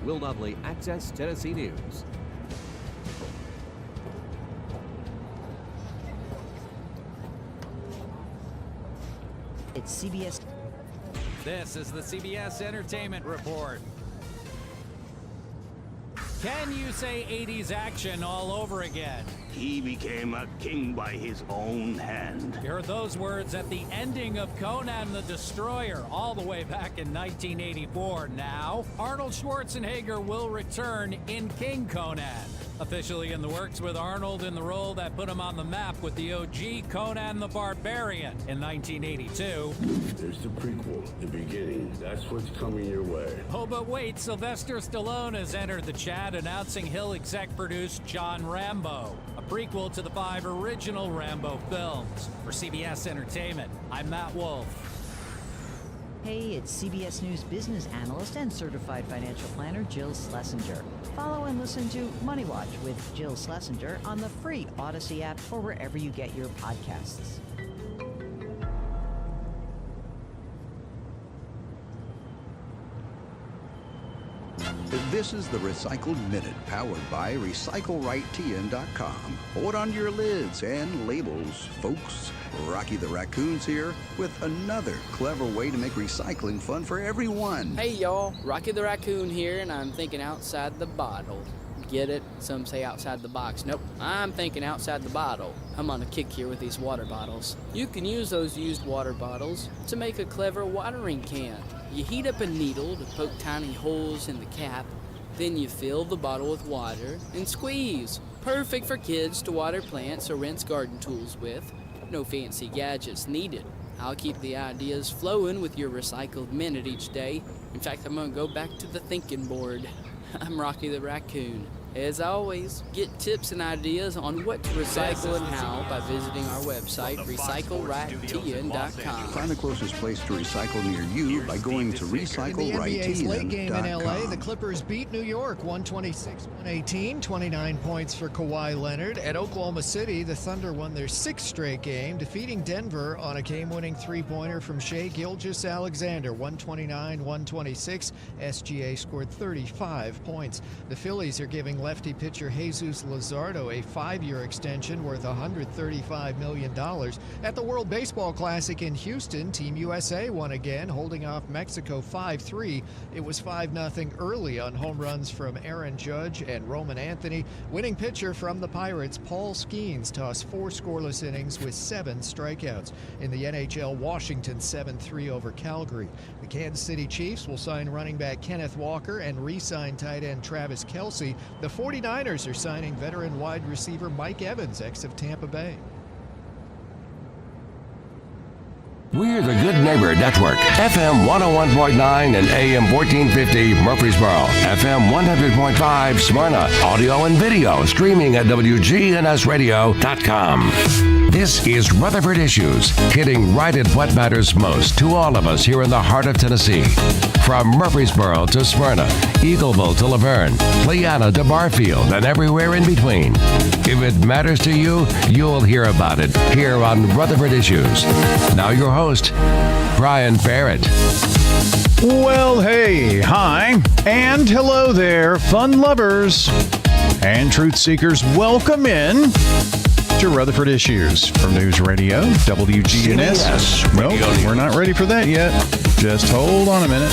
Will Dudley, Access Tennessee News. It's CBS. This is the CBS Entertainment Report. Can you say 80s action all over again? He became a king by his own hand. You heard those words at the ending of Conan the Destroyer all the way back in 1984. Now, Arnold Schwarzenegger will return in King Conan. Officially in the works with Arnold in the role that put him on the map with the OG Conan the Barbarian in 1982. There's the prequel, The Beginning. That's what's coming your way. Oh, but wait, Sylvester Stallone has entered the chat announcing he'll exec-produce John Rambo, a prequel to the 5 original Rambo films. For CBS Entertainment, I'm Matt Wolf. Hey, it's CBS News business analyst and certified financial planner Jill Schlesinger. Follow and listen to Money Watch with Jill Schlesinger on the free Odyssey app or wherever you get your podcasts. This is the Recycled Minute, powered by RecycleRightTN.com. Hold on to your lids and labels, folks. Rocky the Raccoon's here with another clever way to make recycling fun for everyone. Hey y'all, Rocky the Raccoon here, and I'm thinking outside the bottle. Get it? Some say outside the box. Nope, I'm thinking outside the bottle. I'm on a kick here with these water bottles. You can use those used water bottles to make a clever watering can. You heat up a needle to poke tiny holes in the cap, then you fill the bottle with water and squeeze. Perfect for kids to water plants or rinse garden tools with. No fancy gadgets needed. I'll keep the ideas flowing with your Recycled Minute each day. In fact, I'm gonna go back to the thinking board. I'm Rocky the Raccoon. As always, get tips and ideas on what to recycle and how by visiting our website, RecycleRightTN.com. Find the closest place to recycle near you by going to NBA's late game in LA, the RecycleRightTN.com. Clippers beat New York 126-118, 29 points for Kawhi Leonard. At Oklahoma City, the Thunder won their 6th straight game, defeating Denver on a game-winning three-pointer from Shai Gilgeous-Alexander, 129-126. SGA scored 35 points. The Phillies are giving lefty pitcher Jesus Luzardo a 5-year extension worth $135 million. At the World Baseball Classic in Houston, Team USA won again, holding off Mexico 5-3. It was 5-0 early on home runs from Aaron Judge and Roman Anthony. Winning pitcher from the Pirates, Paul Skeens, tossed 4 scoreless innings with 7 strikeouts. In the NHL, Washington 7-3 over Calgary. The Kansas City Chiefs will sign running back Kenneth Walker and re-sign tight end Travis Kelce. The 49ers are signing veteran wide receiver Mike Evans, ex of Tampa Bay. We're the Good Neighbor Network, FM 101.9 and AM 1450 Murfreesboro, FM 100.5 Smyrna, audio and video streaming at WGNSradio.com. This is Rutherford Issues, hitting right at what matters most to all of us here in the heart of Tennessee. From Murfreesboro to Smyrna, Eagleville to Laverne, Leanna to Barfield, and everywhere in between. If it matters to you, you'll hear about it here on Rutherford Issues. Now your host, Brian Barrett. Well, hey, hi, and hello there, fun lovers and truth seekers. Welcome in to Rutherford Issues from News Radio, WGNS. Yes, Nope, we're not ready for that yet. Just hold on a minute.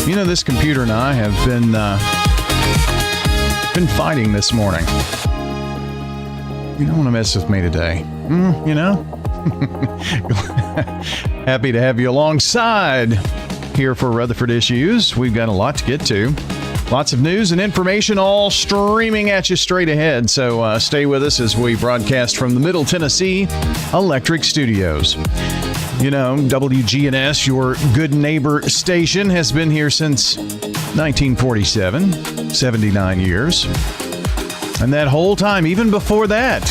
You know, this computer and I have been fighting this morning. You don't want to mess with me today. You know? Happy to have you alongside here for Rutherford Issues. We've got a lot to get to. Lots of news and information all streaming at you straight ahead. So stay with us as we broadcast from the Middle Tennessee Electric Studios. You know, WGNS, your good neighbor station, has been here since 1947, 79 years. And that whole time, even before that,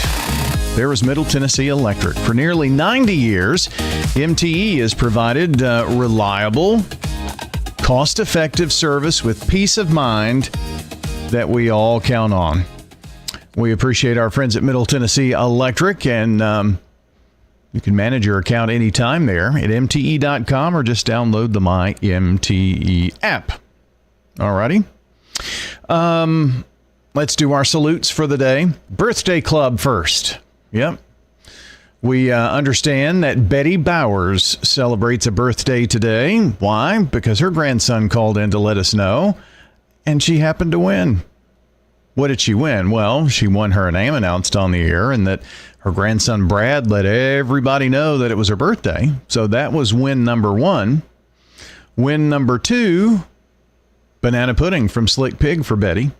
there was Middle Tennessee Electric. For nearly 90 years, MTE has provided reliable, cost-effective service with peace of mind that we all count on. We appreciate our friends at Middle Tennessee Electric, and you can manage your account anytime there at MTE.com or just download the My MTE app. All righty. Let's do our salutes for the day. Birthday club first. Yep. We understand that Betty Bowers celebrates a birthday today. Why? Because her grandson called in to let us know, and she happened to win. What did she win? Well, she won her name announced on the air, and that her grandson Brad let everybody know that it was her birthday. So that was win number 1. Win number 2, banana pudding from Slick Pig for Betty.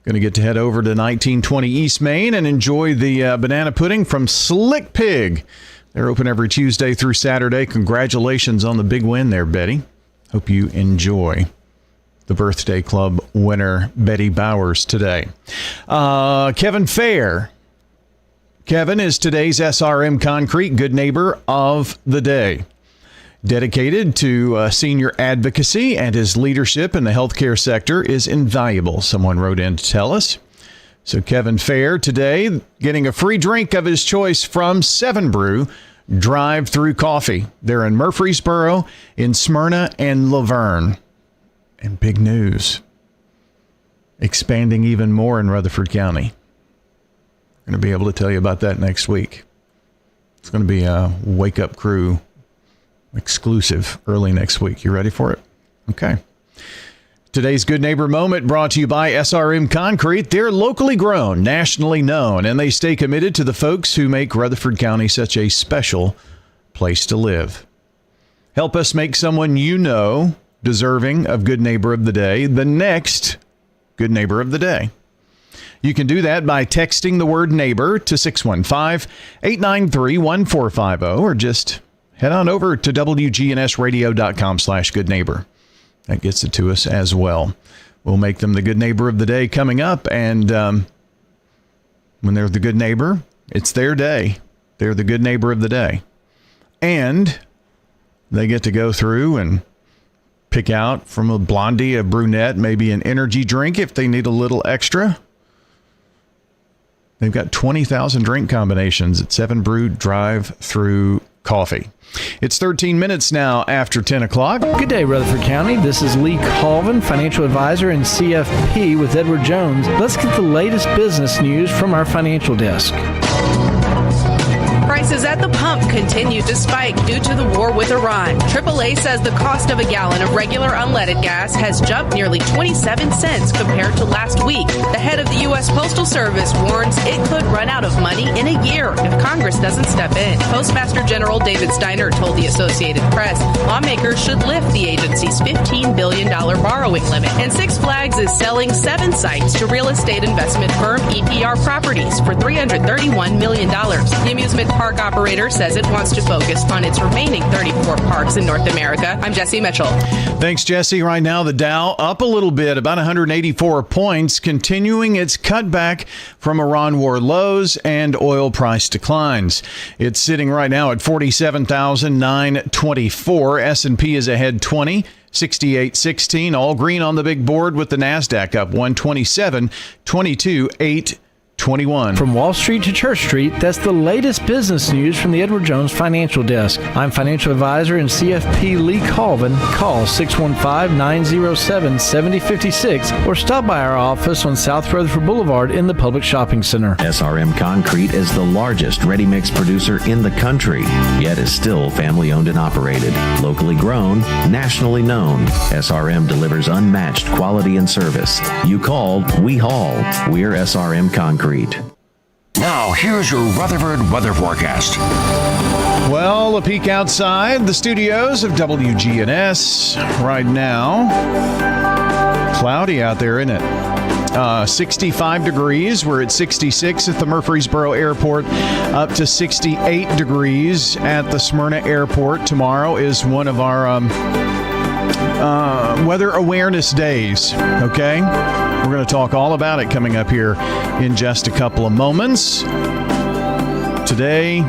Going to get to head over to 1920 East Main and enjoy the banana pudding from Slick Pig. They're open every Tuesday through Saturday. Congratulations on the big win there, Betty. Hope you enjoy the birthday club winner, Betty Bowers, today. Kevin Fair. Kevin is today's SRM Concrete Good Neighbor of the Day. Dedicated to senior advocacy, and his leadership in the healthcare sector is invaluable, someone wrote in to tell us. So Kevin Fair today getting a free drink of his choice from 7 Brew Drive-Through Coffee. They're in Murfreesboro, in Smyrna, and Laverne. And big news, expanding even more in Rutherford County. We're going to be able to tell you about that next week. It's going to be a Wake Up Crew exclusive early next week. You ready for it? Okay. Today's Good Neighbor Moment brought to you by SRM Concrete. They're locally grown, nationally known, and they stay committed to the folks who make Rutherford County such a special place to live. Help us make someone you know deserving of Good Neighbor of the Day the next Good Neighbor of the Day. You can do that by texting the word neighbor to 615-893-1450, or just head on over to wgnsradio.com/goodneighbor. That gets it to us as well. We'll make them the Good Neighbor of the Day coming up. And when they're the good neighbor, it's their day. They're the Good Neighbor of the Day. And they get to go through and pick out from a blondie, a brunette, maybe an energy drink if they need a little extra. They've got 20,000 drink combinations at 7 Brew Drive-Through Coffee. It's 13 minutes now after 10 o'clock. Good day, Rutherford County. This is Lee Colvin, financial advisor and CFP with Edward Jones. Let's get the latest business news from our financial desk. Prices at the pump continue to spike due to the war with Iran. AAA says the cost of a gallon of regular unleaded gas has jumped nearly 27 cents compared to last week. The head of the U.S. Postal Service warns it could run out of money in a year if Congress doesn't step in. Postmaster General David Steiner told the Associated Press lawmakers should lift the agency's $15 billion borrowing limit. And Six Flags is selling 7 sites to real estate investment firm EPR Properties for $331 million. The amusement park operator says it wants to focus on its remaining 34 parks in North America. I'm Jesse Mitchell. Thanks, Jesse. Right now, the Dow up a little bit, about 184 points, continuing its cutback from Iran war lows and oil price declines. It's sitting right now at 47,924. S&P is ahead 20. 68.16, all green on the big board with the NASDAQ up 127, 22.8. 21. From Wall Street to Church Street, that's the latest business news from the Edward Jones Financial Desk. I'm financial advisor and CFP Lee Colvin. Call 615-907-7056 or stop by our office on South Rutherford Boulevard in the Public Shopping Center. SRM Concrete is the largest ready-mix producer in the country, yet is still family-owned and operated. Locally grown, nationally known, SRM delivers unmatched quality and service. You called, we haul. We're SRM Concrete. Now, here's your Rutherford weather forecast. Well, a peek outside the studios of WGNS right now. Cloudy out there, isn't it? 65 degrees. We're at 66 at the Murfreesboro Airport, up to 68 degrees at the Smyrna Airport. Tomorrow is one of our weather awareness days, okay? We're going to talk all about it coming up here in just a couple of moments. Today,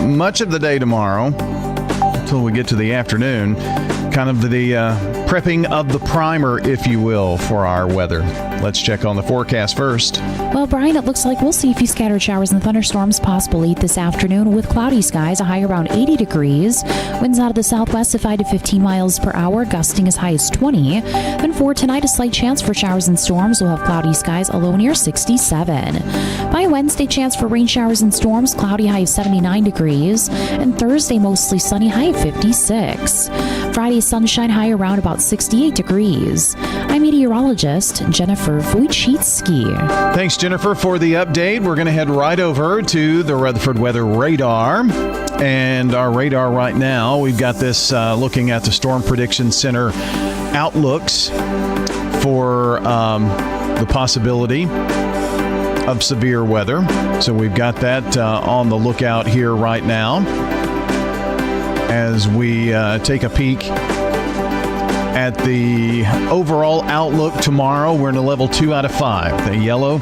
much of the day tomorrow, until we get to the afternoon, kind of the prepping of the primer, if you will, for our weather. Let's check on the forecast first. Well, Brian, it looks like we'll see a few scattered showers and thunderstorms possible late this afternoon with cloudy skies, a high around 80 degrees. Winds out of the southwest of 5 to 15 miles per hour, gusting as high as 20. Then for tonight, a slight chance for showers and storms. We'll have cloudy skies, a low near 67. By Wednesday, chance for rain showers and storms, cloudy, high of 79 degrees. And Thursday, mostly sunny, high of 56. Friday, sunshine, high around about 68 degrees. I'm meteorologist Jennifer Wojcicki. Thanks, Jennifer, for the update. We're going to head right over to the Rutherford Weather Radar. And our radar right now, we've got this looking at the Storm Prediction Center outlooks for the possibility of severe weather. So we've got that on the lookout here right now as we take a peek at the overall outlook tomorrow. We're in a level 2 out of 5. The yellow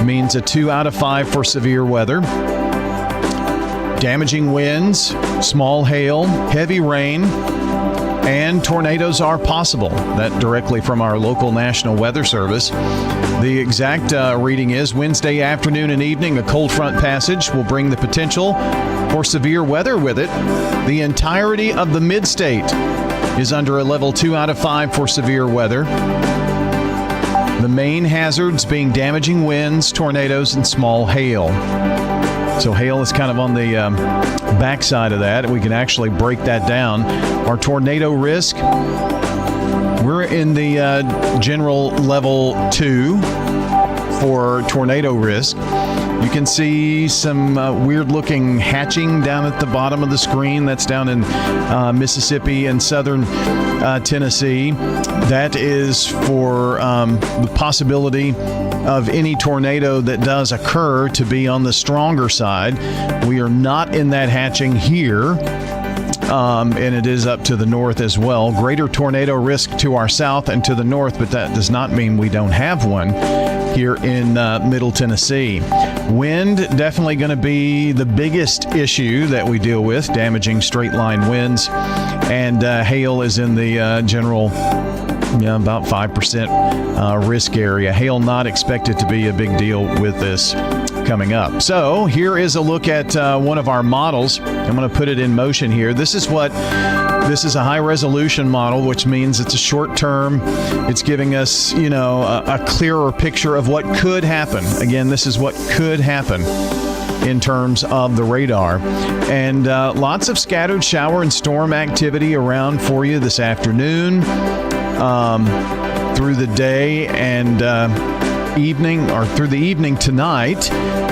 means a 2 out of 5 for severe weather. Damaging winds, small hail, heavy rain, and tornadoes are possible. That directly from our local National Weather Service. The exact reading is Wednesday afternoon and evening, a cold front passage will bring the potential for severe weather with it. The entirety of the mid-state is under a level 2 out of 5 for severe weather. The main hazards being damaging winds, tornadoes, and small hail. So hail is kind of on the backside of that. We can actually break that down. Our tornado risk, we're in the general level 2 for tornado risk. You can see some weird-looking hatching down at the bottom of the screen. That's down in Mississippi and southern Tennessee. That is for the possibility of any tornado that does occur to be on the stronger side. We are not in that hatching here. And it is up to the north as well. Greater tornado risk to our south and to the north, but that does not mean we don't have one here in Middle Tennessee. Wind definitely going to be the biggest issue that we deal with, damaging straight line winds, and hail is in the general about 5% risk area. Hail not expected to be a big deal with this coming up. So here is a look at one of our models. I'm going to put it in motion here. This is a high resolution model, which means it's a short term. It's giving us, a clearer picture of what could happen. Again, this is what could happen in terms of the radar. And lots of scattered shower and storm activity around for you this afternoon, through the day and evening, or through the evening tonight.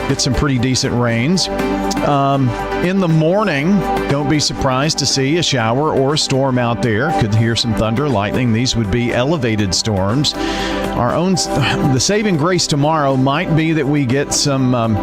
Get some pretty decent rains. In the morning, don't be surprised to see a shower or a storm out there. Could hear some thunder, lightning. These would be elevated storms. The saving grace tomorrow might be that we get some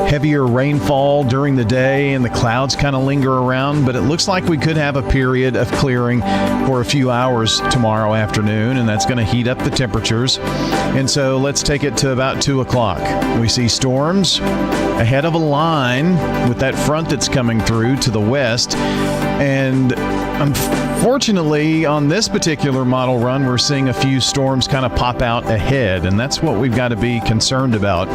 heavier rainfall during the day and the clouds kind of linger around, but it looks like we could have a period of clearing for a few hours tomorrow afternoon, and that's going to heat up the temperatures. And so let's take it to about 2 o'clock. We see storms ahead of a line with that front that's coming through to the west. And unfortunately, on this particular model run, we're seeing a few storms kind of pop out ahead, and that's what we've got to be concerned about.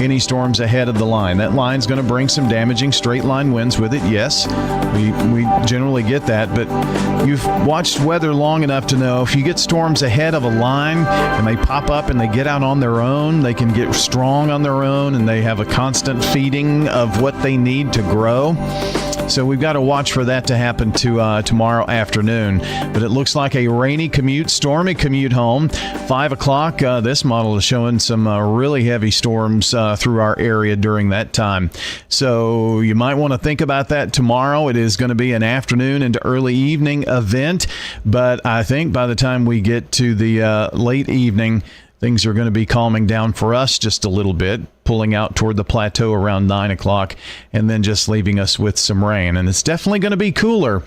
Any storms ahead of the line. That line's going to bring some damaging straight line winds with it, yes. We generally get that, but you've watched weather long enough to know if you get storms ahead of a line and they pop up and they get out on their own, they can get strong on their own, and they have a constant feeding of what they need to grow. So we've got to watch for that to happen to tomorrow afternoon. But it looks like a rainy commute, stormy commute home. 5 o'clock, this model is showing some really heavy storms through our area during that time. So you might want to think about that tomorrow. It is going to be an afternoon into early evening event. But I think by the time we get to the late evening, things are going to be calming down for us just a little bit, pulling out toward the plateau around 9 o'clock, and then just leaving us with some rain. And it's definitely going to be cooler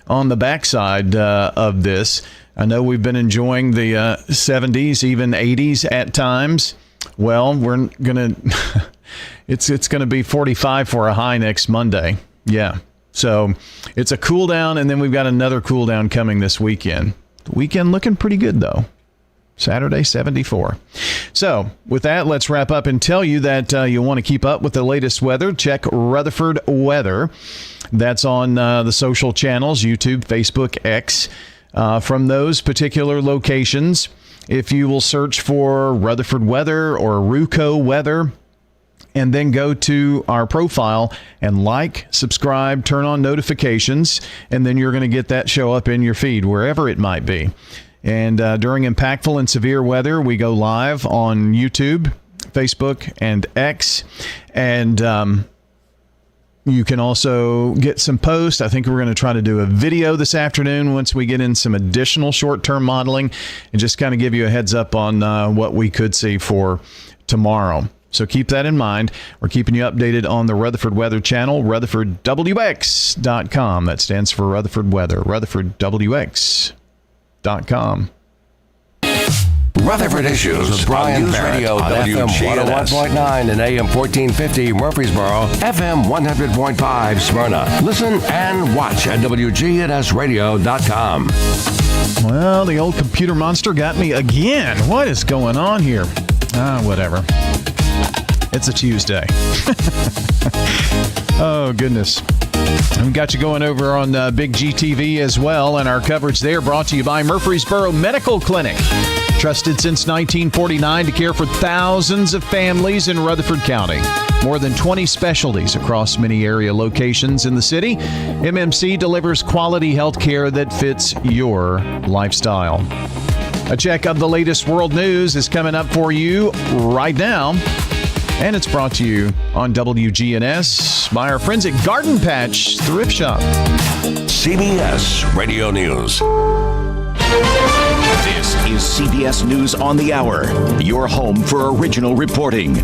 on the backside of this. I know we've been enjoying the 70s, even 80s at times. Well, we're going to it's going to be 45 for a high next Monday. Yeah. So it's a cool down, and then we've got another cool down coming this weekend. The weekend looking pretty good, though. Saturday, 74. So with that, let's wrap up and tell you that you want to keep up with the latest weather. Check Rutherford Weather. That's on the social channels, YouTube, Facebook, X. From those particular locations, if you will search for Rutherford Weather or Ruco Weather, and then go to our profile and like, subscribe, turn on notifications, and then you're going to get that show up in your feed, wherever it might be. And during impactful and severe weather, we go live on YouTube, Facebook, and X. And you can also get some posts. I think we're going to try to do a video this afternoon once we get in some additional short-term modeling and just kind of give you a heads up on what we could see for tomorrow. So keep that in mind. We're keeping you updated on the Rutherford Weather channel, RutherfordWX.com. That stands for Rutherford Weather, RutherfordWX.com. Rutherford Issues with Brian Barrett Radio on FM 101.9 and AM 1450 Murfreesboro, FM 100.5 Smyrna. Listen and watch at WGNSradio.com. Well, the old computer monster got me again. What is going on here? Whatever. It's a Tuesday. Oh, goodness. We've got you going over on Big GTV as well, and our coverage there brought to you by Murfreesboro Medical Clinic. Trusted since 1949 to care for thousands of families in Rutherford County. More than 20 specialties across many area locations in the city. MMC delivers quality health care that fits your lifestyle. A check of the latest world news is coming up for you right now. And it's brought to you on WGNS by our friends at Garden Patch Thrift Shop. CBS Radio News. This is CBS News on the Hour, your home for original reporting.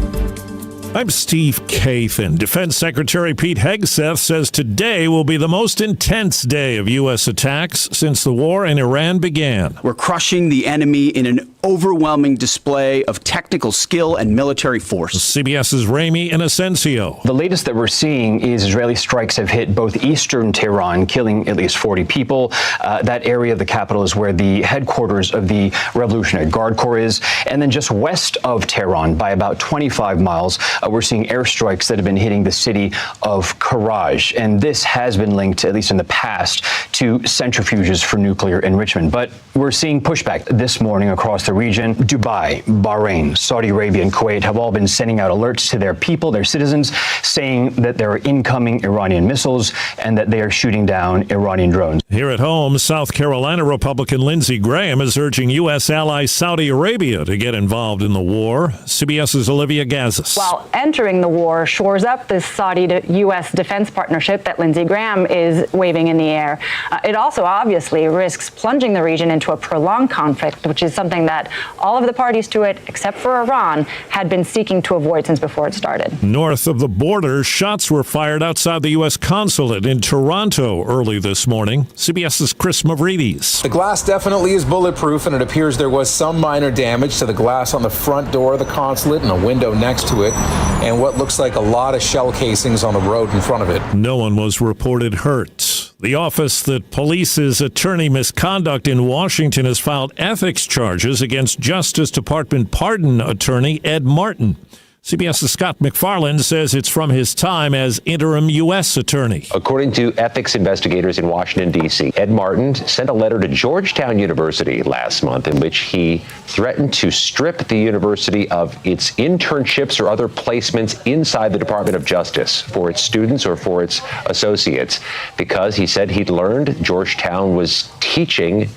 I'm Steve Kathan. Defense Secretary Pete Hegseth says today will be the most intense day of U.S. attacks since the war in Iran began. We're crushing the enemy in an overwhelming display of technical skill and military force. CBS's Ramy Inocencio. The latest that we're seeing is Israeli strikes have hit both eastern Tehran, killing at least 40 people. That area of the capital is where the headquarters of the Revolutionary Guard Corps is. And then just west of Tehran, by about 25 miles, we're seeing airstrikes that have been hitting the city of Karaj. And this has been linked, at least in the past, to centrifuges for nuclear enrichment. But we're seeing pushback this morning across the region. Dubai, Bahrain, Saudi Arabia, and Kuwait have all been sending out alerts to their people, their citizens, saying that there are incoming Iranian missiles and that they are shooting down Iranian drones. Here at home, South Carolina Republican Lindsey Graham is urging U.S. ally Saudi Arabia to get involved in the war. CBS's Olivia Gazis. While entering the war shores up this Saudi-U.S. defense partnership that Lindsey Graham is waving in the air, it also obviously risks plunging the region into a prolonged conflict, which is something that all of the parties to it, except for Iran, had been seeking to avoid since before it started. North of the border, shots were fired outside the U.S. consulate in Toronto early this morning. CBS's Chris Mavridis. The glass definitely is bulletproof, and it appears there was some minor damage to the glass on the front door of the consulate and a window next to it, and what looks like a lot of shell casings on the road in front of it. No one was reported hurt. The office that polices attorney misconduct in Washington has filed ethics charges against Justice Department pardon attorney Ed Martin. CBS's Scott McFarland says it's from his time as interim U.S. attorney. According to ethics investigators in Washington, D.C., Ed Martin sent a letter to Georgetown University last month in which he threatened to strip the university of its internships or other placements inside the Department of Justice for its students or for its associates because he said he'd learned Georgetown was teaching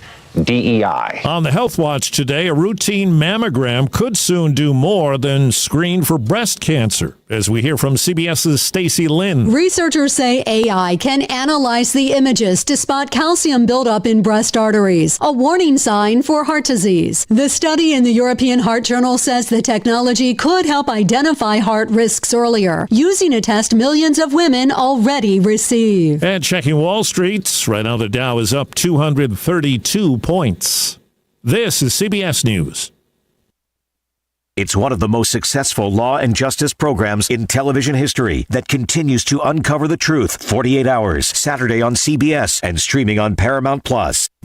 DEI. On the Health Watch today, a routine mammogram could soon do more than screen for breast cancer, as we hear from CBS's Stacey Lynn. Researchers say AI can analyze the images to spot calcium buildup in breast arteries, a warning sign for heart disease. The study in the European Heart Journal says the technology could help identify heart risks earlier, using a test millions of women already receive. And checking Wall Street, right now the Dow is up 232 points. This is CBS News. It's one of the most successful law and justice programs in television history that continues to uncover the truth 48 hours, Saturday on CBS and streaming on Paramount+.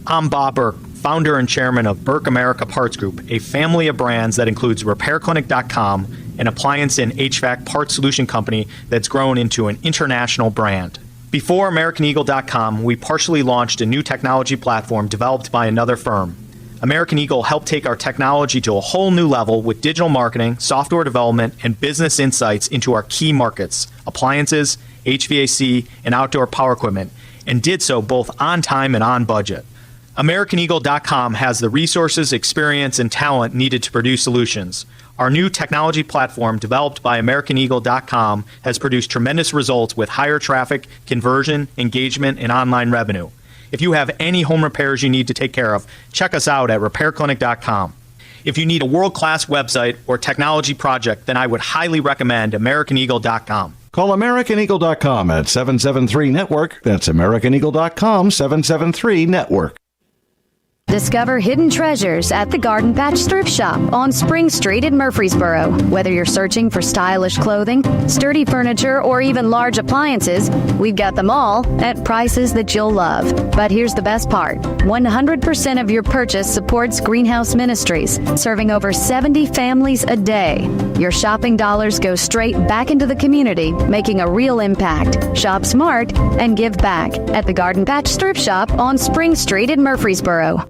I'm Bob Burke, founder and chairman of Burke America Parts Group, a family of brands that includes RepairClinic.com, an appliance and HVAC part solution company that's grown into an international brand. Before AmericanEagle.com, we partially launched a new technology platform developed by another firm. American Eagle helped take our technology to a whole new level with digital marketing, software development, and business insights into our key markets, appliances, HVAC, and outdoor power equipment, and did so both on time and on budget. AmericanEagle.com has the resources, experience, and talent needed to produce solutions. Our new technology platform, developed by AmericanEagle.com, has produced tremendous results with higher traffic, conversion, engagement, and online revenue. If you have any home repairs you need to take care of, check us out at RepairClinic.com. If you need a world-class website or technology project, then I would highly recommend AmericanEagle.com. Call AmericanEagle.com at 773-NETWORK. That's AmericanEagle.com, 773-NETWORK. Discover hidden treasures at the Garden Patch Thrift Shop on Spring Street in Murfreesboro. Whether you're searching for stylish clothing, sturdy furniture, or even large appliances, we've got them all at prices that you'll love. But here's the best part. 100% of your purchase supports Greenhouse Ministries, serving over 70 families a day. Your shopping dollars go straight back into the community, making a real impact. Shop smart and give back at the Garden Patch Thrift Shop on Spring Street in Murfreesboro.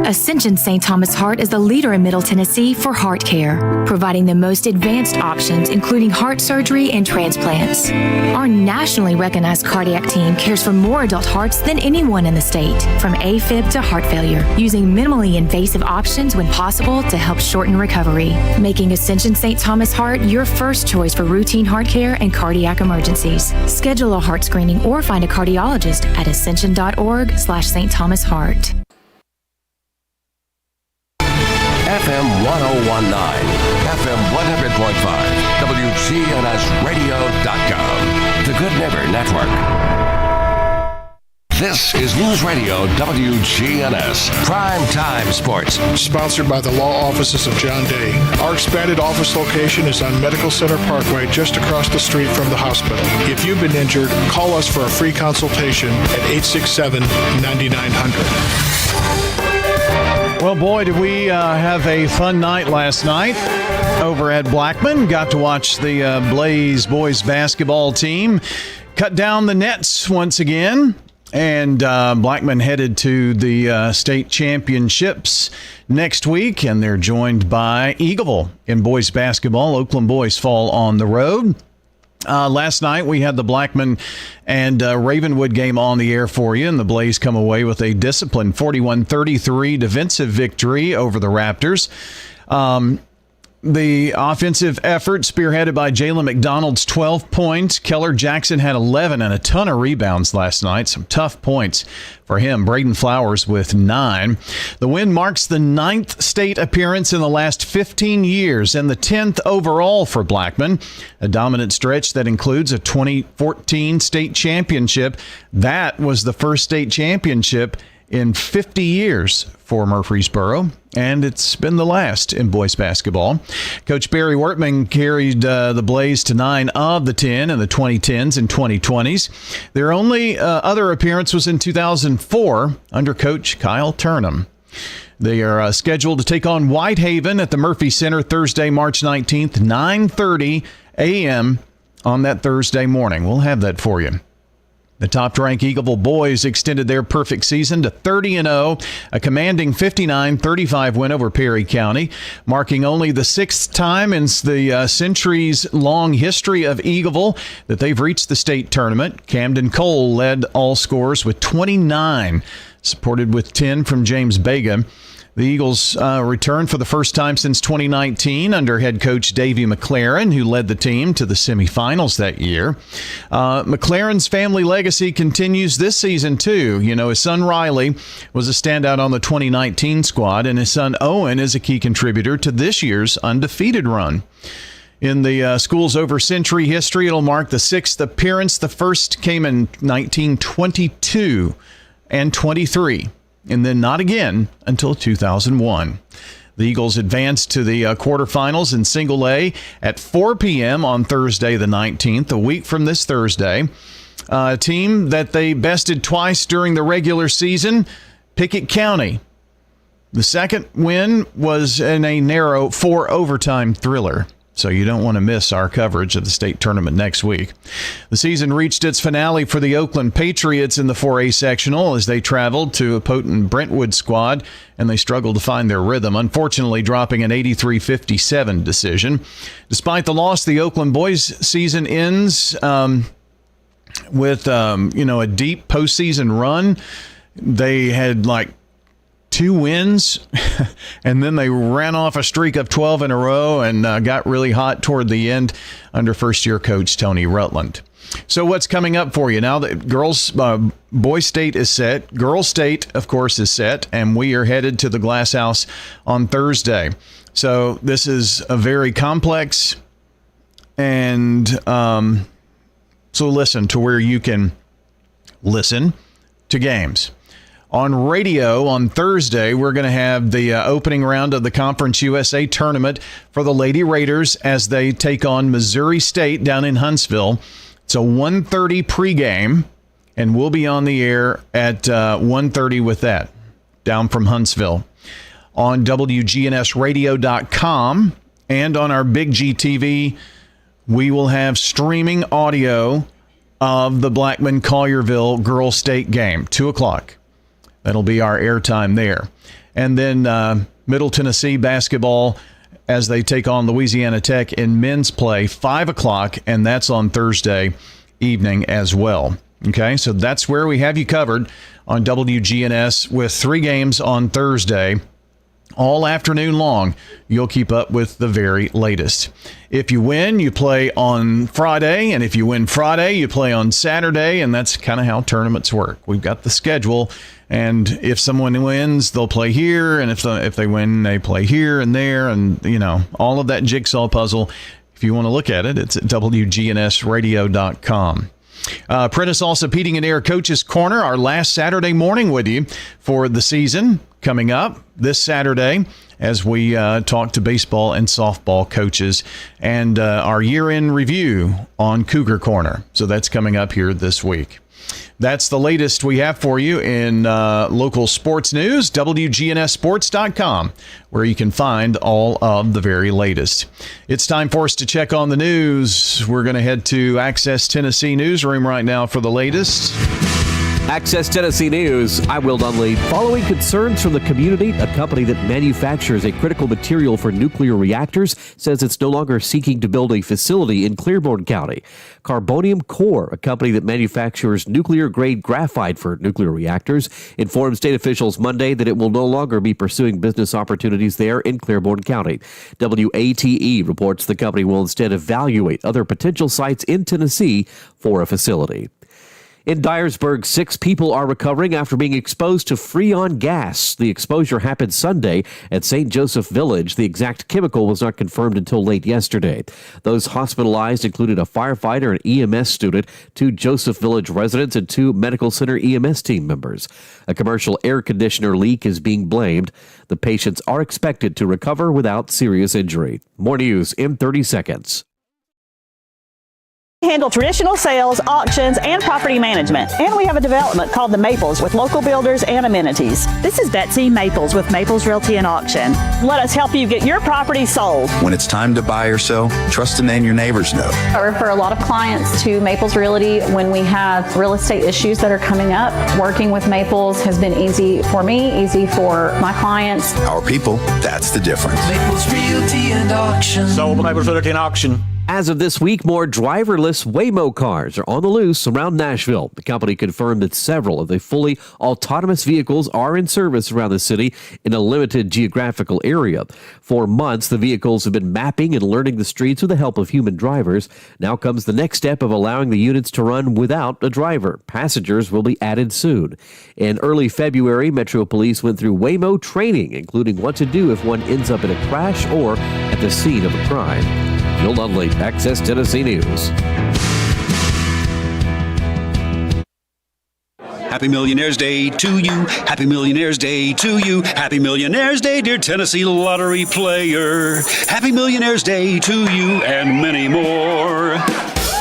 Ascension St. Thomas Heart is the leader in Middle Tennessee for heart care, providing the most advanced options, including heart surgery and transplants. Our nationally recognized cardiac team cares for more adult hearts than anyone in the state, from AFib to heart failure, using minimally invasive options when possible to help shorten recovery, making Ascension St. Thomas Heart your first choice for routine heart care and cardiac emergencies. Schedule a heart screening or find a cardiologist at ascension.org/St. Thomas Heart. FM 1019, FM 100.5, WGNSradio.com, the Good Neighbor Network. This is News Radio WGNS, Prime Time Sports. Sponsored by the law offices of John Day. Our expanded office location is on Medical Center Parkway, just across the street from the hospital. If you've been injured, call us for a free consultation at 867-9900. Well, boy, did we have a fun night last night over at Blackman. Got to watch the Blaze boys basketball team cut down the nets once again. And Blackman headed to the state championships next week, and they're joined by Eagleville in boys basketball. Oakland boys fall on the road. Last night, we had the Blackman and Ravenwood game on the air for you, and the Blaze come away with a disciplined 41-33 defensive victory over the Raptors. The offensive effort spearheaded by Jalen McDonald's 12 points. Keller Jackson had 11 and a ton of rebounds last night. Some tough points for him. Braden Flowers with 9. The win marks the 9th state appearance in the last 15 years and the 10th overall for Blackman. A dominant stretch that includes a 2014 state championship. That was the first state championship in 50 years for Murfreesboro, and it's been the last in boys basketball. Coach Barry Wortman carried the Blaze to 9 of the 10 in the 2010s and 2020s. Their only other appearance was in 2004 under Coach Kyle Turnham. They are scheduled to take on Whitehaven at the Murphy Center Thursday, March 19th, 9:30 a.m. on that Thursday morning. We'll have that for you. The top-ranked Eagleville boys extended their perfect season to 30-0, a commanding 59-35 win over Perry County, marking only the 6th time in the centuries-long history of Eagleville that they've reached the state tournament. Camden Cole led all scorers with 29, supported with 10 from James Bega. The Eagles returned for the first time since 2019 under head coach Davey McLaren, who led the team to the semifinals that year. McLaren's family legacy continues this season, too. You know, his son Riley was a standout on the 2019 squad, and his son Owen is a key contributor to this year's undefeated run. In the school's over-century history, it'll mark the 6th appearance. The first came in 1922 and 23. And then not again until 2001. The Eagles advanced to the quarterfinals in Single A at 4 p.m. on Thursday the 19th, a week from this Thursday. A team that they bested twice during the regular season, Pickett County. The second win was in a narrow 4-overtime thriller. So you don't want to miss our coverage of the state tournament next week. The season reached its finale for the Oakland Patriots in the 4A sectional as they traveled to a potent Brentwood squad, and they struggled to find their rhythm, unfortunately dropping an 83-57 decision. Despite the loss, the Oakland boys season ends with a deep postseason run. They had 2 wins, and then they ran off a streak of 12 in a row and got really hot toward the end under first-year coach Tony Rutland. So what's coming up for you now? That boys state is set. Girls state, of course, is set, and we are headed to the Glass House on Thursday. So this is a very complex, and so listen to where you can listen to games. On radio on Thursday, we're going to have the opening round of the Conference USA tournament for the Lady Raiders as they take on Missouri State down in Huntsville. It's a 1:30 pregame, and we'll be on the air at 1:30 with that, down from Huntsville. On WGNSradio.com and on our Big G TV, we will have streaming audio of the Blackman-Collierville Girls State game, 2 o'clock. That'll be our airtime there. And then Middle Tennessee basketball as they take on Louisiana Tech in men's play, 5 o'clock, and that's on Thursday evening as well. Okay, so that's where we have you covered on WGNS with 3 games on Thursday. All afternoon long, you'll keep up with the very latest. If you win, you play on Friday, and if you win Friday, you play on Saturday, and that's kind of how tournaments work. We've got the schedule, and if someone wins, they'll play here, and if they win, they play here and there, and all of that jigsaw puzzle. If you want to look at it, it's at WGNSradio.com. Prentice Allsup Heating and Air Coaches Corner, our last Saturday morning with you for the season, coming up this Saturday as we talk to baseball and softball coaches and our year-end review on Cougar Corner. So that's coming up here this week. That's the latest we have for you in local sports news, WGNSsports.com, where you can find all of the very latest. It's time for us to check on the news. We're going to head to Access Tennessee Newsroom right now for the latest. Access Tennessee News, I'm Will Dunley. Following concerns from the community, a company that manufactures a critical material for nuclear reactors says it's no longer seeking to build a facility in Clearborn County. Carbonium Core, a company that manufactures nuclear-grade graphite for nuclear reactors, informed state officials Monday that it will no longer be pursuing business opportunities there in Clearborn County. WATE reports the company will instead evaluate other potential sites in Tennessee for a facility. In Dyersburg, 6 people are recovering after being exposed to Freon gas. The exposure happened Sunday at St. Joseph Village. The exact chemical was not confirmed until late yesterday. Those hospitalized included a firefighter, an EMS student, 2 Joseph Village residents, and 2 medical center EMS team members. A commercial air conditioner leak is being blamed. The patients are expected to recover without serious injury. More news in 30 seconds. Handle traditional sales, auctions, and property management. And we have a development called The Maples with local builders and amenities. This is Betsy Maples with Maples Realty and Auction. Let us help you get your property sold. When it's time to buy or sell, trust the name your neighbors know. I refer a lot of clients to Maples Realty when we have real estate issues that are coming up. Working with Maples has been easy for me, easy for my clients. Our people, that's the difference. Maples Realty and Auction. Sold Maples Realty and Auction. As of this week, more driverless Waymo cars are on the loose around Nashville. The company confirmed that several of the fully autonomous vehicles are in service around the city in a limited geographical area. For months, the vehicles have been mapping and learning the streets with the help of human drivers. Now comes the next step of allowing the units to run without a driver. Passengers will be added soon. In early February, Metro Police went through Waymo training, including what to do if one ends up in a crash or at the scene of a crime. Bill Dudley, Access Tennessee News. Happy Millionaires Day to you. Happy Millionaires Day to you. Happy Millionaires Day, dear Tennessee lottery player. Happy Millionaires Day to you and many more.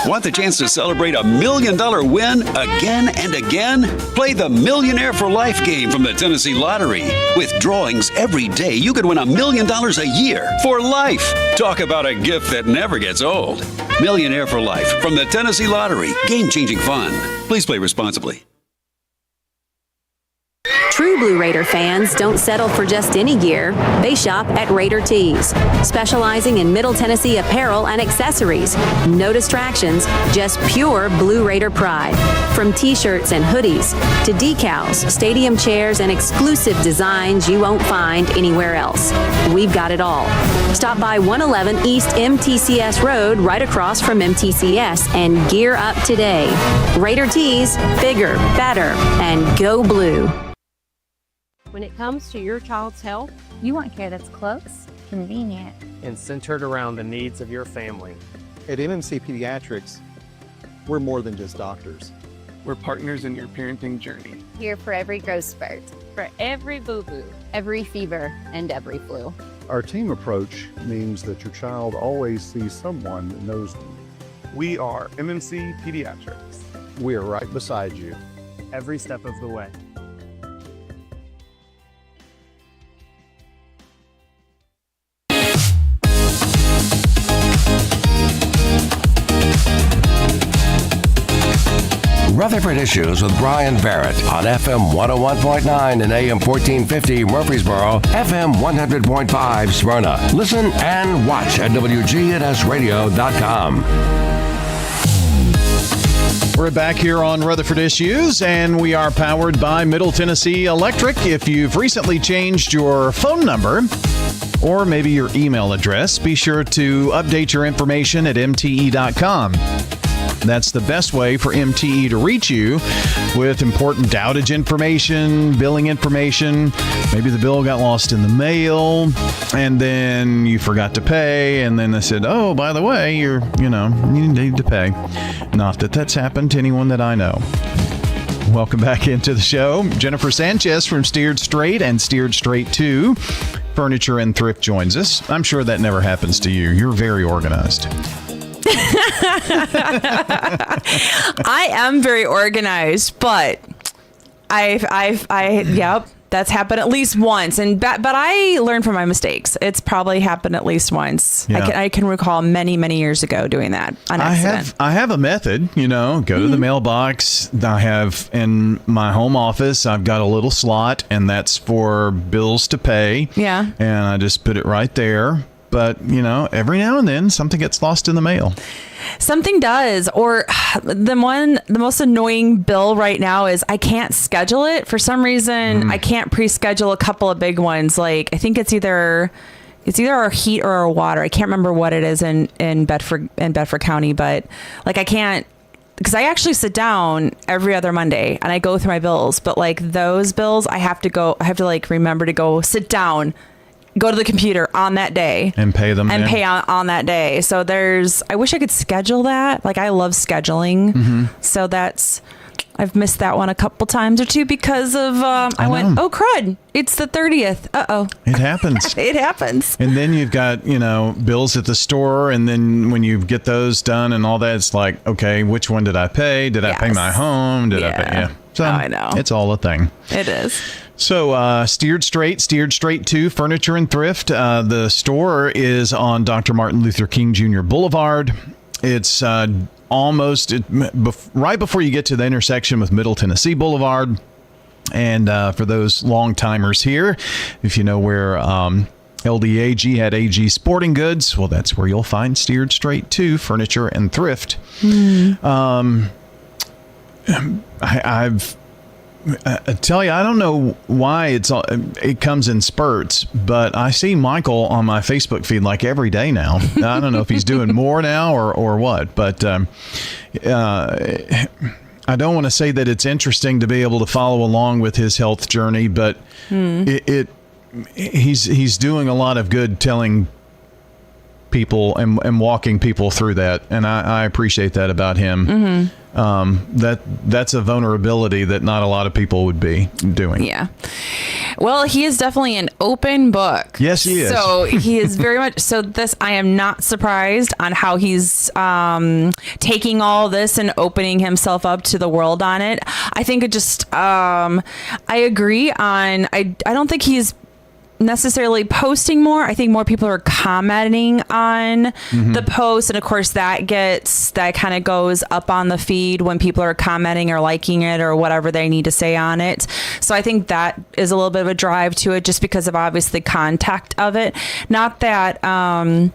Want the chance to celebrate $1 million win again and again? Play the Millionaire for Life game from the Tennessee Lottery. With drawings every day, you could win $1 million a year for life. Talk about a gift that never gets old. Millionaire for Life from the Tennessee Lottery. Game-changing fun. Please play responsibly. True Blue Raider fans don't settle for just any gear. They shop at Raider Tees, specializing in Middle Tennessee apparel and accessories. No distractions, just pure Blue Raider pride. From t-shirts and hoodies to decals, stadium chairs, and exclusive designs you won't find anywhere else. We've got it all. Stop by 111 East MTCS Road right across from MTCS and gear up today. Raider Tees, bigger, better, and go blue. When it comes to your child's health, you want care that's close, convenient, and centered around the needs of your family. At MMC Pediatrics, we're more than just doctors. We're partners in your parenting journey. Here for every growth spurt, for every boo-boo, every fever, and every flu. Our team approach means that your child always sees someone that knows them. We are MMC Pediatrics. We are right beside you every step of the way. Rutherford Issues with Brian Barrett on FM 101.9 and AM 1450 Murfreesboro, FM 100.5 Smyrna. Listen and watch at WGNSradio.com. We're back here on Rutherford Issues, and we are powered by Middle Tennessee Electric. If you've recently changed your phone number or maybe your email address, be sure to update your information at MTE.com. That's the best way for MTE to reach you with important outage information, billing information. Maybe the bill got lost in the mail and then you forgot to pay. And then they said, oh, by the way, you need to pay. Not that that's happened to anyone that I know. Welcome back into the show. Jennifer Sanchez from Steered Straight and Steered Straight 2 Furniture and Thrift joins us. I'm sure that never happens to you. You're very organized. I am very organized, but yep, that's happened at least once. But I learned from my mistakes. It's probably happened at least once. Yeah. I can recall many years ago doing that on accident. I have a method, go to the mailbox. I have in my home office, I've got a little slot, and that's for bills to pay. Yeah. And I just put it right there. But, every now and then something gets lost in the mail. Something does. Or the most annoying bill right now is I can't schedule it. For some reason, I can't pre-schedule a couple of big ones. Like, I think it's either our heat or our water. I can't remember what it is in Bedford County, but like I can't, because I actually sit down every other Monday and I go through my bills. But like those bills, I have to like remember to go sit down, go to the computer on that day and pay them and pay on that day. So I wish I could schedule that. Like I love scheduling. So I've missed that one a couple times or two because of, I went, oh crud, it's the 30th. Uh-oh. It happens. It happens. And then you've got, bills at the store. And then when you get those done and all that, it's like, okay, which one did I pay? Did I pay my home? Did I pay? Yeah. So I know. It's all a thing. It is. So Steered Straight 2 Furniture and Thrift. The store is on Dr. Martin Luther King Jr. Boulevard. It's right before you get to the intersection with Middle Tennessee Boulevard. And for those long timers here, if you know where LDAG had AG Sporting Goods, well, that's where you'll find Steered Straight 2 Furniture and Thrift. I tell you, I don't know why it comes in spurts, but I see Michael on my Facebook feed like every day now. I don't know if he's doing more now or what, but I don't want to say that it's interesting to be able to follow along with his health journey, but he's doing a lot of good telling people and walking people through that, and I appreciate that about him. that's a vulnerability that not a lot of people would be doing. Yeah. Well, he is definitely an open book. Yes, he is. So he is very much so. This, I am not surprised on how he's taking all this and opening himself up to the world on it. I think it just I agree on. I don't think he's necessarily posting more. I think more people are commenting on the post, and of course that kind of goes up on the feed when people are commenting or liking it or whatever they need to say on it. So I think that is a little bit of a drive to it, just because of obviously contact of it. Not that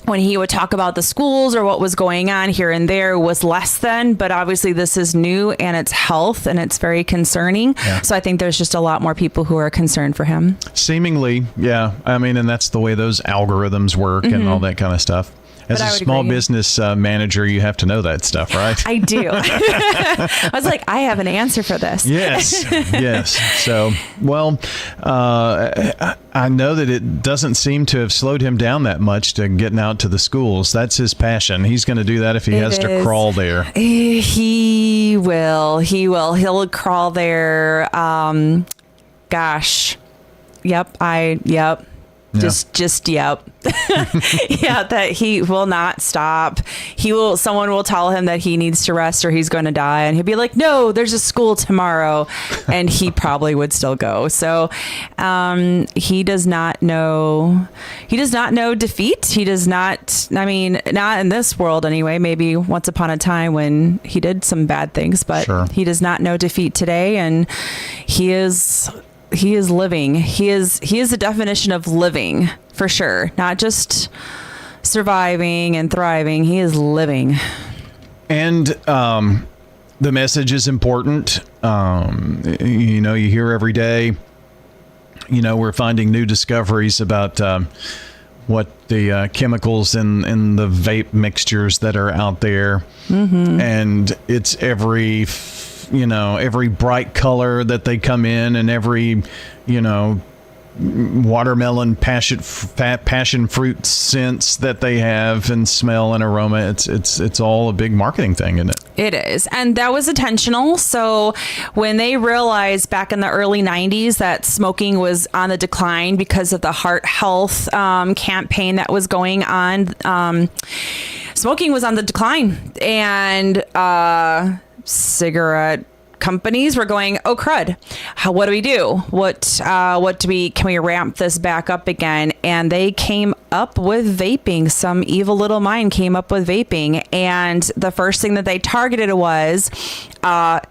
when he would talk about the schools or what was going on here and there was less than, but obviously this is new and it's health and it's very concerning. Yeah. So I think there's just a lot more people who are concerned for him. Seemingly, yeah. I mean, and that's the way those algorithms work and all that kind of stuff. As a small business manager, you have to know that stuff, right? I do. I was like, I have an answer for this. Yes, yes. So, well, I know that it doesn't seem to have slowed him down that much to getting out to the schools. That's his passion. He's going to do that if he has to crawl there. He will. He'll crawl there. Gosh. Yep. Yep. Just yep. Yeah, that he will not stop. Someone will tell him that he needs to rest or he's going to die, and he'll be like, no, there's a school tomorrow, and he probably would still go. So he does not know defeat. He does not, I mean, not in this world anyway, maybe once upon a time when he did some bad things, but he does not know defeat today, and he is living. He is the definition of living, for sure. Not just surviving and thriving. He is living. And the message is important. You hear every day, we're finding new discoveries about what the chemicals in the vape mixtures that are out there. And it's every bright color that they come in, and every, watermelon passion fruit scents that they have and smell and aroma. It's all a big marketing thing, isn't it? It is. And that was intentional. So when they realized back in the early 90s that smoking was on the decline because of the heart health campaign that was going on, smoking was on the decline, and cigarette companies were going, oh crud, what do we do? Can we ramp this back up again? And they came up with vaping. Some evil little mind came up with vaping, and the first thing that they targeted was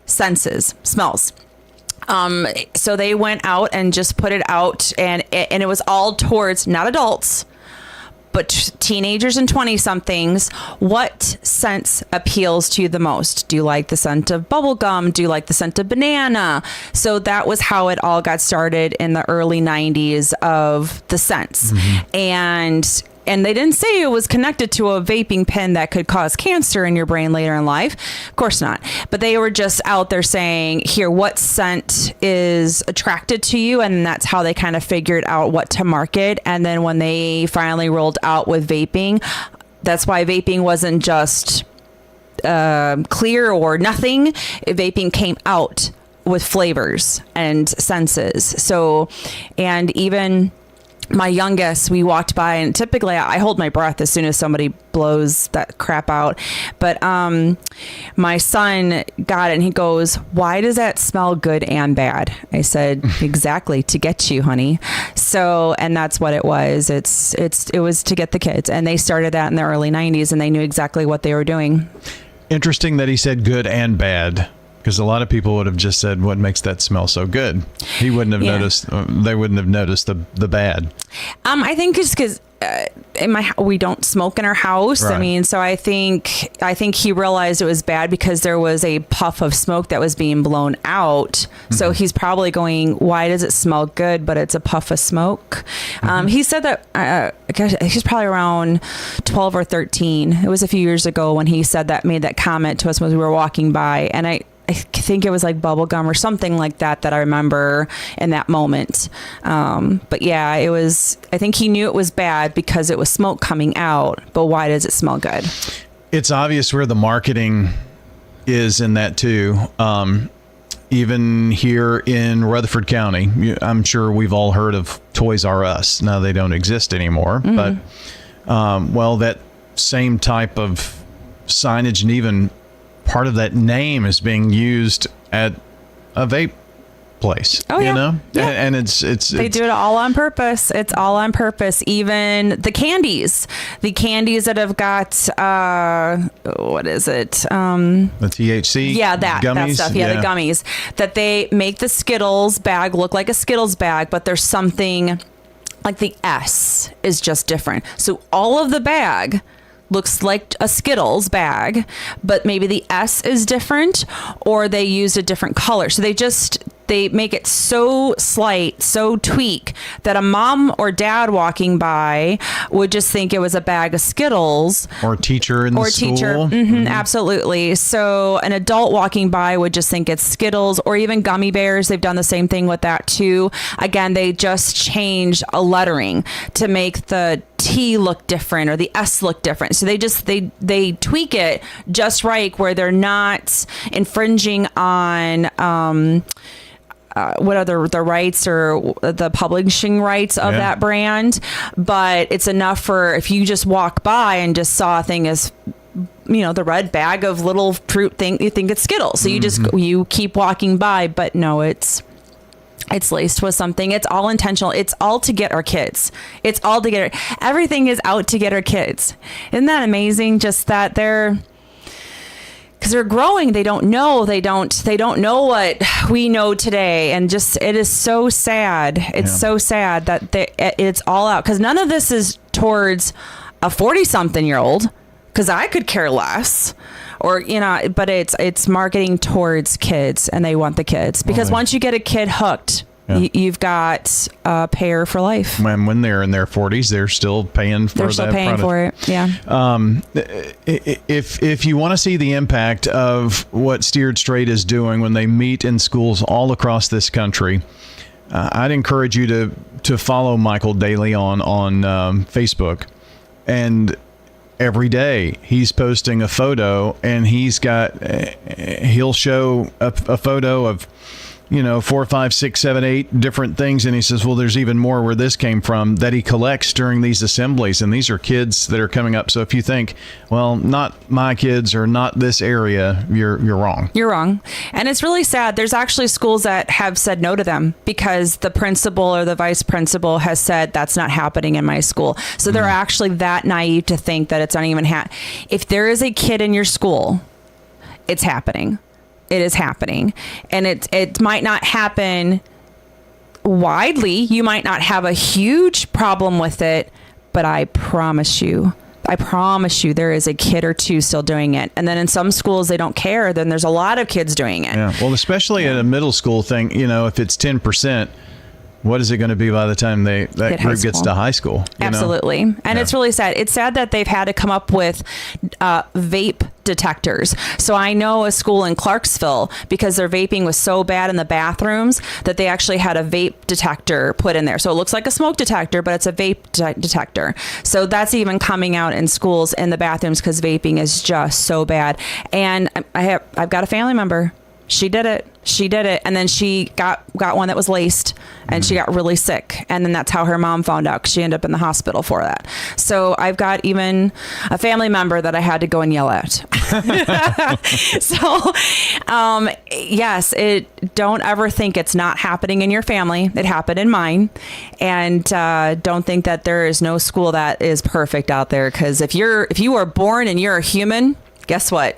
senses, smells. So they went out and just put it out, and it was all towards not adults, but teenagers and 20-somethings. What scent appeals to you the most? Do you like the scent of bubblegum? Do you like the scent of banana? So that was how it all got started in the early 90s of the scents. And they didn't say it was connected to a vaping pen that could cause cancer in your brain later in life. Of course not. But they were just out there saying, here, what scent is attracted to you? And that's how they kind of figured out what to market. And then when they finally rolled out with vaping, that's why vaping wasn't just clear or nothing. Vaping came out with flavors and senses. So, and even my youngest, we walked by, and typically I hold my breath as soon as somebody blows that crap out. But my son got it, and he goes, why does that smell good and bad? I said, exactly, to get you, honey. So, and that's what it was. It was to get the kids, and they started that in the early 90s, and they knew exactly what they were doing. Interesting that he said good and bad. Because a lot of people would have just said, what makes that smell so good? He wouldn't have noticed. They wouldn't have noticed the bad. I think it's because we don't smoke in our house. Right. I mean, so I think he realized it was bad because there was a puff of smoke that was being blown out. So he's probably going, why does it smell good, but it's a puff of smoke? He said that, he's probably around 12 or 13. It was a few years ago when he made that comment to us when we were walking by. And I think it was like bubblegum or something like that I remember in that moment. But yeah, I think he knew it was bad because it was smoke coming out, but why does it smell good? It's obvious where the marketing is in that too. Even here in Rutherford County, I'm sure we've all heard of Toys R Us. Now they don't exist anymore, but that same type of signage and even part of that name is being used at a vape place. Oh, yeah. You know? Yeah. And it's they do it all on purpose. It's all on purpose. Even the candies that have got what is it? The THC. Yeah, that stuff. Yeah, the gummies that they make the Skittles bag look like a Skittles bag, but there's something like the S is just different. So all of the bag looks like a Skittles bag, but maybe the S is different, or they used a different color. So they make it so slight, so tweak that a mom or dad walking by would just think it was a bag of Skittles. Or a teacher in the school. Absolutely. So an adult walking by would just think it's Skittles, or even gummy bears. They've done the same thing with that too. Again, they just changed a lettering to make the T look different or the S look different. So they tweak it just right where they're not infringing on what are the rights or the publishing rights of that brand, but it's enough for if you just walk by and just saw a thing as the red bag of little fruit thing, you think it's Skittles. So you keep walking by, but no, it's laced with something. It's all intentional. It's all to get our kids. It's all to get everything is out to get our kids. Isn't that amazing? Just that because they're growing, they don't know know what we know today, and just it is so sad. It's so sad that it's all out, because none of this is towards a 40-something-year-old, because I could care less, or but it's marketing towards kids, and they want the kids, because once you get a kid hooked, you've got a payer for life. When they're in their 40s, they're still paying for it. Yeah. If you want to see the impact of what Steered Straight is doing when they meet in schools all across this country, I'd encourage you to follow Michael daily on Facebook, and every day he's posting a photo, and he'll show a photo of 4, 5, 6, 7, 8 different things. And he says, well, there's even more where this came from that he collects during these assemblies. And these are kids that are coming up. So if you think, well, not my kids or not this area, you're wrong. You're wrong. And it's really sad. There's actually schools that have said no to them because the principal or the vice principal has said that's not happening in my school. So they're actually that naive to think that it's not even if there is a kid in your school, it's happening. It is happening, and it might not happen widely. You might not have a huge problem with it, but I promise you, there is a kid or two still doing it. And then in some schools, they don't care. Then there's a lot of kids doing it. Yeah. Well, especially at a middle school thing, if it's 10%, what is it going to be by the time that group gets to high school? Absolutely. And it's really sad. It's sad that they've had to come up with vape detectors. So I know a school in Clarksville, because their vaping was so bad in the bathrooms, that they actually had a vape detector put in there. So it looks like a smoke detector, but it's a vape detector. So that's even coming out in schools in the bathrooms, because vaping is just so bad. And I've got a family member. She did it. And then she got one that was laced, and she got really sick. And then that's how her mom found out, 'cause she ended up in the hospital for that. So I've got even a family member that I had to go and yell at. So, yes, don't ever think it's not happening in your family. It happened in mine. And don't think that there is no school that is perfect out there. 'Cause if you are born and you're a human, guess what?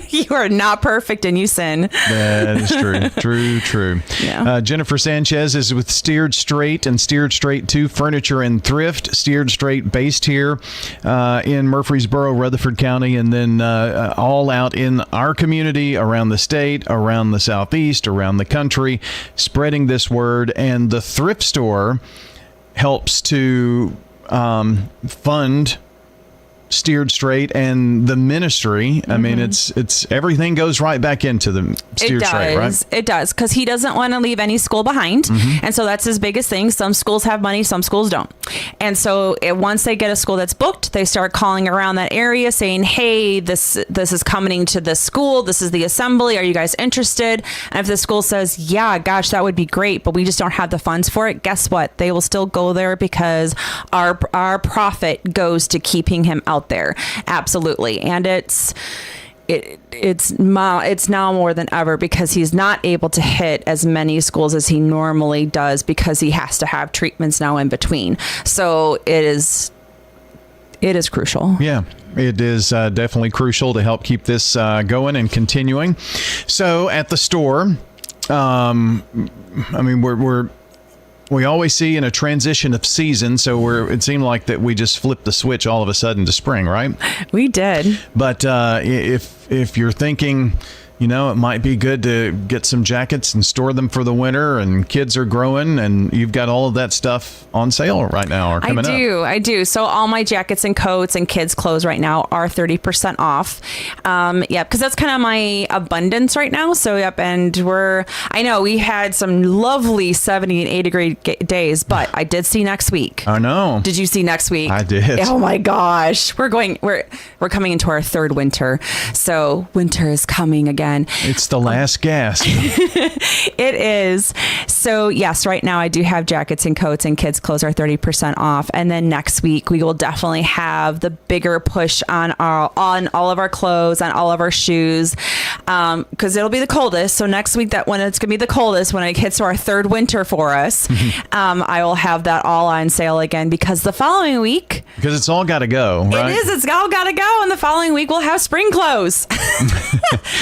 You are not perfect, and you sin. That is true. Yeah. Jennifer Sanchez is with Steered Straight and Steered Straight 2 Furniture and Thrift. Steered Straight based here in Murfreesboro, Rutherford County, and then all out in our community, around the state, around the southeast, around the country, spreading this word. And the thrift store helps to fund Steered Straight and the ministry. I mean, it's everything goes right back into the Steered Straight, right? It does, because he doesn't want to leave any school behind. And so that's his biggest thing. Some schools have money, some schools don't. And so once they get a school that's booked, they start calling around that area saying, hey, this is coming to this school. This is the assembly. Are you guys interested? And if the school says, yeah, gosh, that would be great, but we just don't have the funds for it, guess what? They will still go there because our profit goes to keeping him out there. Absolutely. And it's now more than ever because he's not able to hit as many schools as he normally does because he has to have treatments now in between. So it is crucial. Yeah. It is definitely crucial to help keep this going and continuing. So at the store, I mean, we always see in a transition of season, so it seemed like that we just flipped the switch all of a sudden to spring, right? We did. But if you're thinking, it might be good to get some jackets and store them for the winter, and kids are growing, and you've got all of that stuff on sale right now or coming up. I do. So all my jackets and coats and kids' clothes right now are 30% off. Because that's kind of my abundance right now. So, and I know we had some lovely 70 and 80 degree days, but I did see next week. I know. Did you see next week? I did. Oh my gosh. We're coming into our third winter. So winter is coming again. It's the last gasp. It is. So yes, right now I do have jackets and coats, and kids' clothes are 30% off. And then next week we will definitely have the bigger push on all of our clothes, on all of our shoes, because it'll be the coldest. So next week, when it's gonna be the coldest, when it hits our third winter for us, I will have that all on sale again, because the following week, because it's all got to go, right? It's all got to go, and the following week we'll have spring clothes.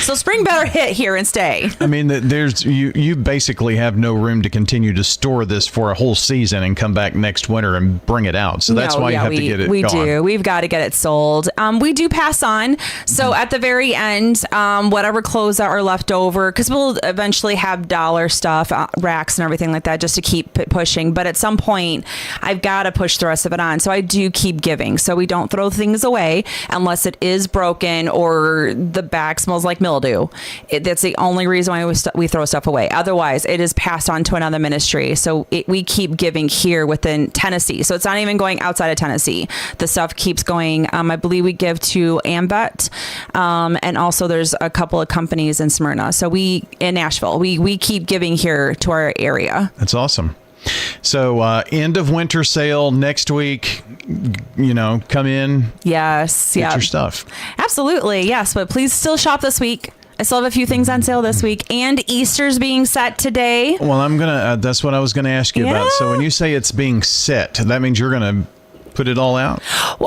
So spring better hit here and stay. I mean, you basically have no room to continue to store this for a whole season and come back next winter and bring it out. So that's why you have to get it gone. We've got to get it sold. We do pass on. So at the very end, whatever clothes that are left over, because we'll eventually have dollar stuff, racks and everything like that, just to keep pushing. But at some point, I've got to push the rest of it on. So I do keep giving. So we don't throw things away unless it is broken or the bag smells like mildew. That's the only reason why we throw stuff away. Otherwise, it is passed on to another ministry. So we keep giving here within Tennessee. So it's not even going outside of Tennessee. The stuff keeps going. I believe we give to Ambet, and also there's a couple of companies in Smyrna. So in Nashville, we keep giving here to our area. That's awesome. So end of winter sale next week, come in. Yes. Get your stuff. Absolutely. Yes. But please still shop this week. I still have a few things on sale this week, and Easter's being set today. Well, that's what I was going to ask you about. So when you say it's being set, that means you're going to put it all out? So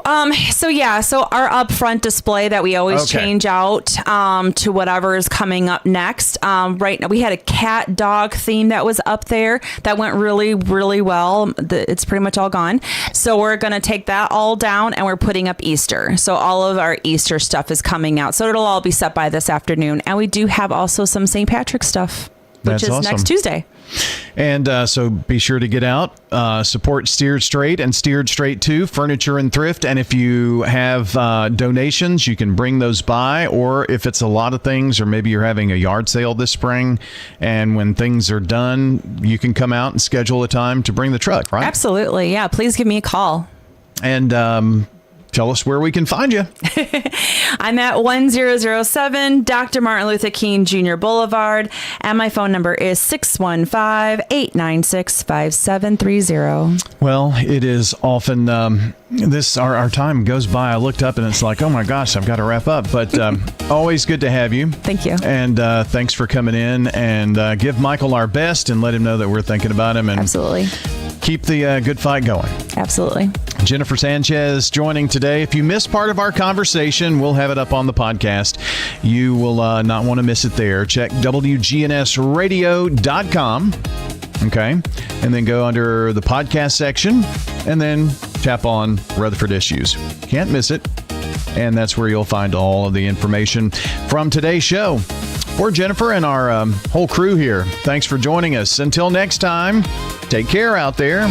our upfront display that we always change out to whatever is coming up next. Right now, we had a cat dog theme that was up there that went really, really well. It's pretty much all gone. So we're going to take that all down, and we're putting up Easter. So all of our Easter stuff is coming out. So it'll all be set by this afternoon. And we do have also some St. Patrick's stuff, which is awesome. Next Tuesday. And so be sure to get out, support Steered Straight and Steered Straight 2, Furniture and Thrift. And if you have donations, you can bring those by. Or if it's a lot of things, or maybe you're having a yard sale this spring, and when things are done, you can come out and schedule a time to bring the truck, right? Absolutely. Yeah. Please give me a call. And tell us where we can find you. I'm at 1007 Dr. Martin Luther King Jr. Boulevard, and my phone number is 615-896-5730. Well, it is often our time goes by. I looked up and it's like, oh my gosh, I've got to wrap up. But always good to have you. Thank you. And thanks for coming in, and give Michael our best and let him know that we're thinking about him. And absolutely. Keep the good fight going. Absolutely. Jennifer Sanchez joining today. If you missed part of our conversation, we'll have it up on the podcast. You will not want to miss it there. Check WGNSradio.com. Okay. And then go under the podcast section and then tap on Rutherford Issues. Can't miss it. And that's where you'll find all of the information from today's show. For Jennifer and our whole crew here, thanks for joining us. Until next time, take care out there.